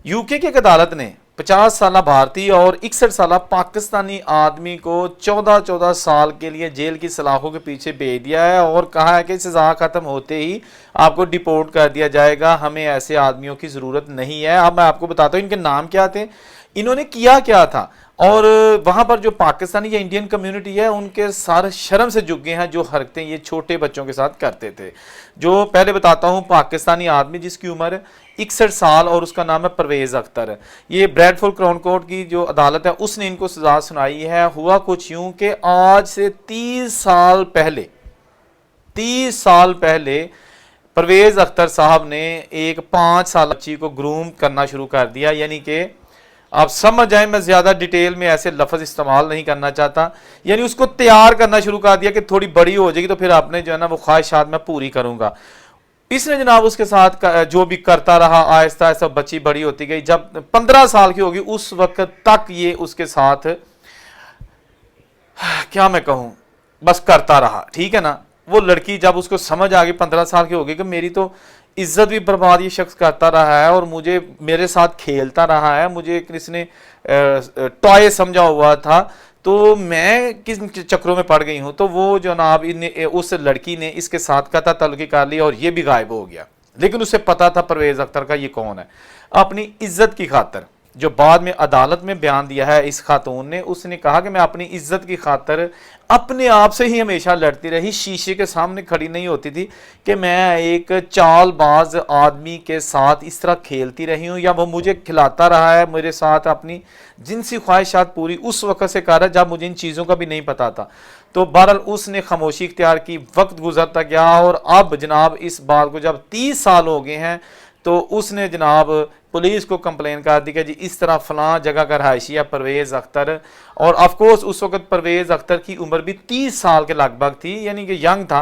UK की एक अदालत ने 50 साल भारतीय और 61 साल पाकिस्तानी आदमी को 14 साल के लिए जेल की सलाखों के पीछे भेज दिया है और कहा है कि सजा खत्म होते ही आपको डिपोर्ट कर दिया जाएगा, हमें ऐसे आदमियों की ज़रूरत नहीं है। अब मैं आपको बताता हूँ इनके नाम क्या थे, इन्होंने किया क्या था, और वहाँ पर जो पाकिस्तानी या इंडियन कम्युनिटी है उनके सारे शर्म से झुक गए हैं जो हरकतें ये छोटे बच्चों के साथ करते थे। जो पहले बताता हूँ, पाकिस्तानी आदमी जिसकी उम्र 61 साल और उसका नाम है परवेज़ अख्तर। ये ब्रैडफोर्ड क्राउन कोर्ट की जो अदालत है उसने इनको सजा सुनाई है। हुआ कुछ यूँ कि आज से 30 साल पहले परवेज़ अख्तर साहब ने एक 5 साल बच्ची को ग्रूम करना शुरू कर दिया। यानी कि आप समझ जाए, मैं ज़्यादा डिटेल में ऐसे लफ्ज़ इस्तेमाल नहीं करना चाहता, यानी उसको तैयार करना शुरू कर दिया कि थोड़ी बड़ी हो जाएगी तो फिर आपने जो है ना वो ख्वाहिशात मैं पूरी करूँगा। इसने जनाब उसके साथ जो भी करता रहा, आहिस्ता आहिस्ता बच्ची बड़ी होती गई। जब 15 साल की होगी उस वक्त तक ये उसके साथ क्या मैं कहूँ बस करता रहा, ठीक है ना। वो लड़की जब उसको समझ आ गई 15 साल की होगी कि मेरी तो इज्जत भी बर्बाद ये शख्स करता रहा है और मुझे मेरे साथ खेलता रहा है, मुझे किसने टॉय समझा हुआ था, तो मैं किस चक्रों में पड़ गई हूँ। तो वो जनाब उस लड़की ने इसके साथ कता तल्लुकी कर लिया और ये भी गायब हो गया। लेकिन उसे पता था परवेज़ अख्तर का ये कौन है। अपनी इज्जत की खातर, जो बाद में अदालत में बयान दिया है इस खातून ने, उसने कहा कि मैं अपनी इज्जत की खातर अपने आप से ही हमेशा लड़ती रही, शीशे के सामने खड़ी नहीं होती थी कि मैं एक चालबाज आदमी के साथ इस तरह खेलती रही हूँ या वो मुझे खिलाता रहा है, मेरे साथ अपनी जिनसी ख्वाहिशात पूरी उस वक्त से कर रहा है जब मुझे इन चीज़ों का भी नहीं पता था। तो बहरहाल उसने खामोशी इख्तियार की, वक्त गुजरता गया और अब जनाब इस बात को जब 30 साल हो गए हैं तो उसने जनाब पुलिस को कंप्लेन कर दी कि जी इस तरह फलां जगह का रहायशी है परवेज़ अख्तर। और ऑफकोर्स उस वक्त परवेज़ अख्तर की उम्र भी 30 साल के लगभग थी, यानी कि यंग था।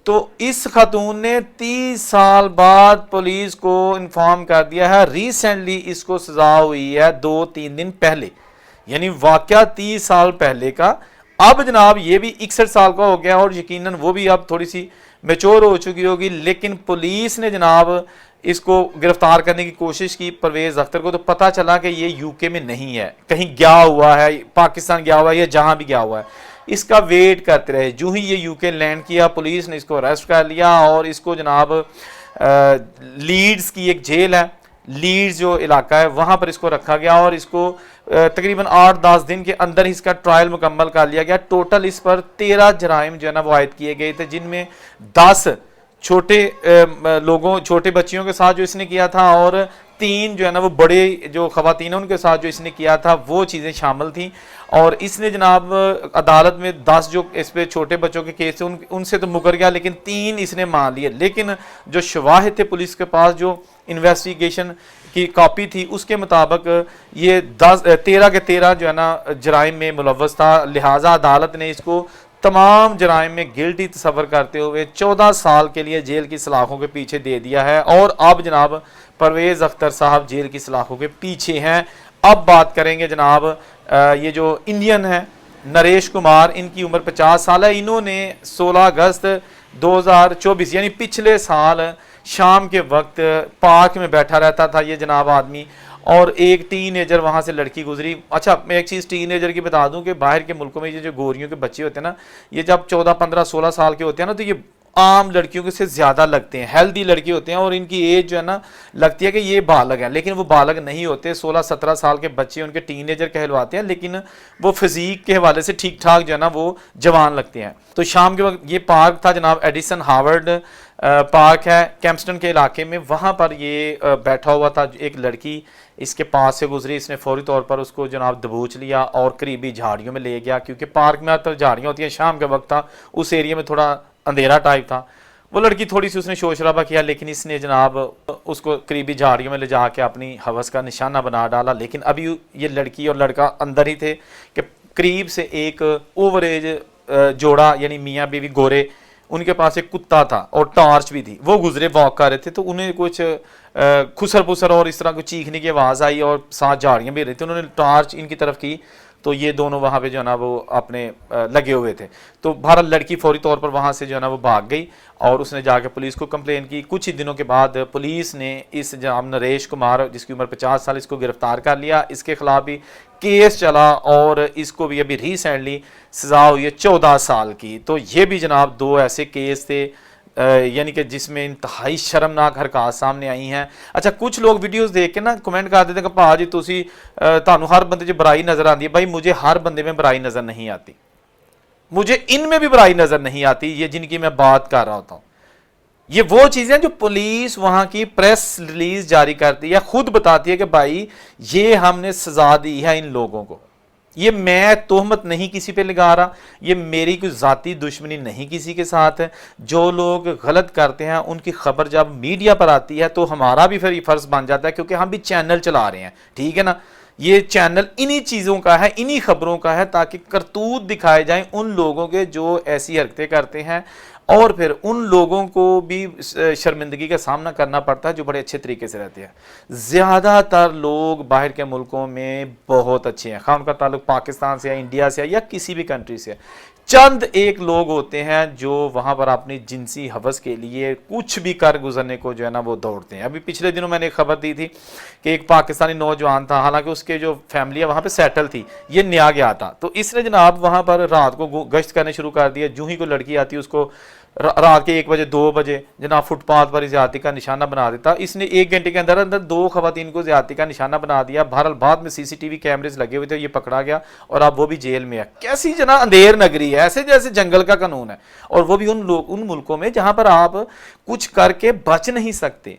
तो इस खातून ने 30 साल बाद पुलिस को इन्फॉर्म कर दिया है। रिसेंटली इसको सजा हुई है 2-3 दिन पहले, यानी वाकया 30 साल पहले का। अब जनाब ये भी 61 साल का हो गया और यकीनन वो भी अब थोड़ी सी मैच्योर हो चुकी होगी। लेकिन पुलिस ने जनाब इसको गिरफ्तार करने की कोशिश की परवेज़ अख्तर को, तो पता चला कि ये यूके में नहीं है, कहीं गया हुआ है, पाकिस्तान गया हुआ है या जहां भी गया हुआ है। इसका वेट करते रहे। जो ही ये यूके लैंड किया पुलिस ने इसको अरेस्ट कर लिया और इसको जनाब लीड्स की एक जेल है, लीड्स जो इलाका है वहां पर इसको रखा गया और इसको तकरीबन 8-10 दिन के अंदर ही इसका ट्रायल मुकम्मल कर लिया गया। टोटल इस पर 13 जराइम जो है ना वो आयद किए गए थे, जिनमें 10 छोटे बच्चियों के साथ जो इसने किया था और 3 जो है ना वो बड़े जो खवातीन उनके साथ जो इसने किया था वो चीज़ें शामिल थी। और इसने जनाब अदालत में 10 जो इस पे छोटे बच्चों के केस थे उनसे तो मुकर गया, लेकिन 3 इसने मान लिए। लेकिन जो शवाहिद थे पुलिस के पास, जो इन्वेस्टिगेशन की कॉपी थी, उसके मुताबिक ये 13 के 13 जो है ना जराइम में मुलव्वस था। लिहाजा अदालत ने इसको तमाम जराइम में गिल्टी तस्वर करते हुए 14 साल के लिए जेल की सलाखों के पीछे दे दिया है। और अब जनाब परवेज़ अख्तर साहब जेल की सलाखों के पीछे हैं। अब बात करेंगे जनाब ये जो इंडियन है नरेश कुमार, इनकी उम्र 50 साल है। इन्होंने 16 अगस्त 2024 यानी पिछले साल शाम के वक्त पार्क में बैठा रहता था ये जनाब आदमी, और एक टीनेजर वहाँ से लड़की गुजरी। अच्छा, मैं एक चीज़ टीनेजर की बता दूं कि बाहर के मुल्कों में ये जो गोरियों के बच्चे होते हैं ना, ये जब 14, 15, 16 साल के होते हैं ना तो ये आम लड़कियों के से ज़्यादा लगते हैं, हेल्दी लड़के होते हैं और इनकी एज जो है ना लगती है कि ये बालग है, लेकिन वो बालग नहीं होते। 16-17 साल के बच्चे उनके टीनेजर कहलवाते हैं, लेकिन वो फिजिक के हवाले से ठीक ठाक जो है ना वो जवान लगते हैं। तो शाम के वक्त ये पार्क था जनाब, एडिसन हार्वर्ड पार्क है कैम्पस्टन के इलाके में, वहाँ पर ये बैठा हुआ था। एक लड़की इसके पास से गुजरी, इसने फौरी तौर पर उसको जनाब दबोच लिया और करीबी झाड़ियों में ले गया, क्योंकि पार्क में तो झाड़ियाँ होती हैं। शाम का वक्त था, उस एरिया में थोड़ा अंधेरा टाइप था। वो लड़की थोड़ी सी उसने शोर शराबा किया, लेकिन इसने जनाब उसको करीबी झाड़ियों में ले जाके अपनी हवस का निशाना बना डाला। लेकिन अभी ये लड़की और लड़का अंदर ही थे कि करीब से एक ओवर एज जोड़ा यानी मियाँ बीवी गोरे, उनके पास एक कुत्ता था और टॉर्च भी थी। वो गुजरे, वॉक कर रहे थे, तो उन्हें कुछ खुसर पुसर और इस तरह को चीखने की आवाज़ आई और साथ झाड़ियाँ भी रही थी। उन्होंने टॉर्च इनकी तरफ की तो ये दोनों वहाँ पे जो है ना वो अपने लगे हुए थे। तो बहरहाल लड़की फौरी तौर पर वहाँ से जो है ना वो भाग गई और उसने जाकर पुलिस को कंप्लेन की। कुछ ही दिनों के बाद पुलिस ने इस जनाब नरेश कुमार जिसकी उम्र 50 साल, इसको गिरफ्तार कर लिया। इसके खिलाफ भी केस चला और इसको भी अभी रिसेंटली सजा हुई है 14 साल की। तो ये भी जनाब दो ऐसे केस थे यानी कि जिसमें इंतहाई शर्मनाक हरकत सामने आई हैं। अच्छा, कुछ लोग वीडियोस देख के ना कमेंट कर देते हैं कि भा जी तुसी ਤੁਹਾਨੂੰ हर बंदे च बुराई नजर आती है। भाई मुझे हर बंदे में बुराई नजर नहीं आती, मुझे इनमें भी बुराई नजर नहीं आती, ये जिनकी मैं बात कर रहा होता हूं। ये वो चीजें जो पुलिस वहां की प्रेस रिलीज जारी करती है, खुद बताती है कि भाई ये हमने सजा दी है इन लोगों को। ये मैं तोहमत नहीं किसी पे लगा रहा, ये मेरी कोई जाती दुश्मनी नहीं किसी के साथ है। जो लोग गलत करते हैं उनकी खबर जब मीडिया पर आती है तो हमारा भी फिर फर्ज बन जाता है, क्योंकि हम भी चैनल चला रहे हैं, ठीक है ना। ये चैनल इन्हीं चीज़ों का है, इन्हीं खबरों का है, ताकि करतूत दिखाए जाएं उन लोगों के जो ऐसी हरकतें करते हैं और फिर उन लोगों को भी शर्मिंदगी का सामना करना पड़ता है जो बड़े अच्छे तरीके से रहते हैं। ज़्यादातर लोग बाहर के मुल्कों में बहुत अच्छे हैं, खा उनका ताल्लुक पाकिस्तान से या इंडिया से या किसी भी कंट्री से। चंद एक लोग होते हैं जो वहाँ पर अपनी जिनसी हवस के लिए कुछ भी कर गुजरने को जो है ना वो दौड़ते हैं। अभी पिछले दिनों मैंने एक खबर दी थी कि एक पाकिस्तानी नौजवान था, हालांकि उसके जो फैमिली है वहाँ पे सेटल थी, ये नया गया था, तो इसने जनाब वहाँ पर रात को गश्त करने शुरू कर दिया। जूं ही कोई लड़की आती है उसको रात के 1 बजे 2 बजे जनाब फुटपाथ पर ज्यादती का निशाना बना देता। इसने 1 घंटे के अंदर अंदर 2 खवातीन को ज्यादती का निशाना बना दिया। बहरहाल बाद में सीसीटीवी कैमरेज लगे हुए थे, ये पकड़ा गया और अब वो भी जेल में है। कैसी जना अंधेर नगरी है, ऐसे जैसे जंगल का कानून है, और वो भी उन मुल्कों में जहां पर आप कुछ करके बच नहीं सकते।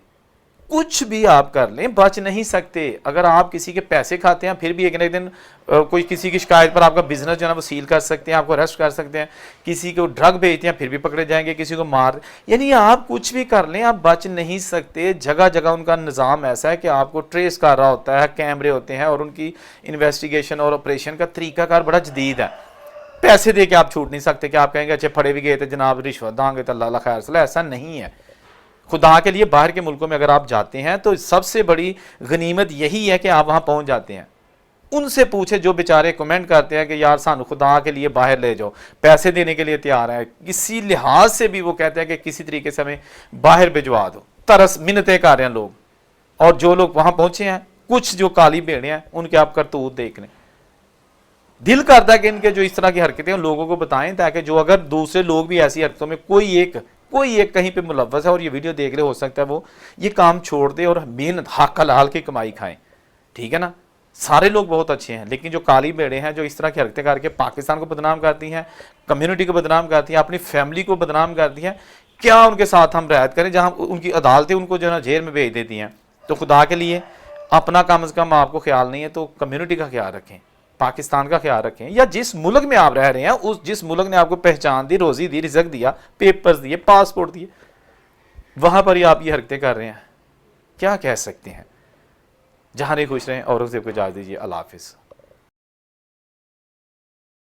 कुछ भी आप कर लें बच नहीं सकते। अगर आप किसी के पैसे खाते हैं फिर भी एक ना एक दिन कोई किसी की शिकायत पर आपका बिजनेस जो है ना वो सील कर सकते हैं, आपको अरेस्ट कर सकते हैं। किसी को ड्रग बेचते हैं फिर भी पकड़े जाएंगे, किसी को मार, यानी आप कुछ भी कर लें आप बच नहीं सकते। जगह जगह उनका निज़ाम ऐसा है कि आपको ट्रेस कर रहा होता है, कैमरे होते हैं और उनकी इन्वेस्टिगेशन और ऑपरेशन का तरीकाकार बड़ा जदीद है। पैसे दे के आप छूट नहीं सकते कि आप कहेंगे अच्छा फड़े भी गए थे जनाब रिश्वत दांगे तो अल्लाह खैर सला, ऐसा नहीं है। खुदा के लिए बाहर के मुल्कों में अगर आप जाते हैं तो सबसे बड़ी गनीमत यही है कि आप वहां पहुंच जाते हैं। उनसे पूछे जो बेचारे कमेंट करते हैं कि यार सानू खुदा के लिए बाहर ले जाओ, पैसे देने के लिए तैयार है, किसी लिहाज से भी वो कहते हैं कि किसी तरीके से हमें बाहर भिजवा दो, तरस मिन्नतें कर रहे हैं लोग। और जो लोग वहां पहुंचे हैं, कुछ जो काली भेड़े हैं, उनके आप करतूत देख लें। दिल करता है कि इनके जो इस तरह की हरकतें लोगों को बताएं, ताकि जो अगर दूसरे लोग भी ऐसी हरकतों में कोई एक कहीं पे मुलव्वस है और ये वीडियो देख रहे, हो सकता है वो ये काम छोड़ दे और मेहनत हक हलाल की कमाई खाएं, ठीक है ना। सारे लोग बहुत अच्छे हैं, लेकिन जो काली भेड़े हैं जो इस तरह की हरकतें करके पाकिस्तान को बदनाम करती हैं, कम्युनिटी को बदनाम करती हैं, अपनी फैमिली को बदनाम करती हैं, क्या उनके साथ हम रियायत करें जहाँ उनकी अदालतें उनको जो है ना जेल में भेज देती हैं। तो खुदा के लिए अपना कम अज़ कम आपको ख्याल नहीं है तो कम्युनिटी का ख्याल रखें, पाकिस्तान का ख्याल रखें, या जिस मुल्क में आप रह रहे हैं उस जिस मुल्क ने आपको पहचान दी, रोजी दी, रिजक दिया, पेपर्स दिए, पासपोर्ट दिए, वहां पर ही आप ये हरकतें कर रहे हैं, क्या कह सकते हैं। जहां नहीं खुश रहें, औरंगजेब को इजाज़त दीजिए। अल्लाह हाफिज़।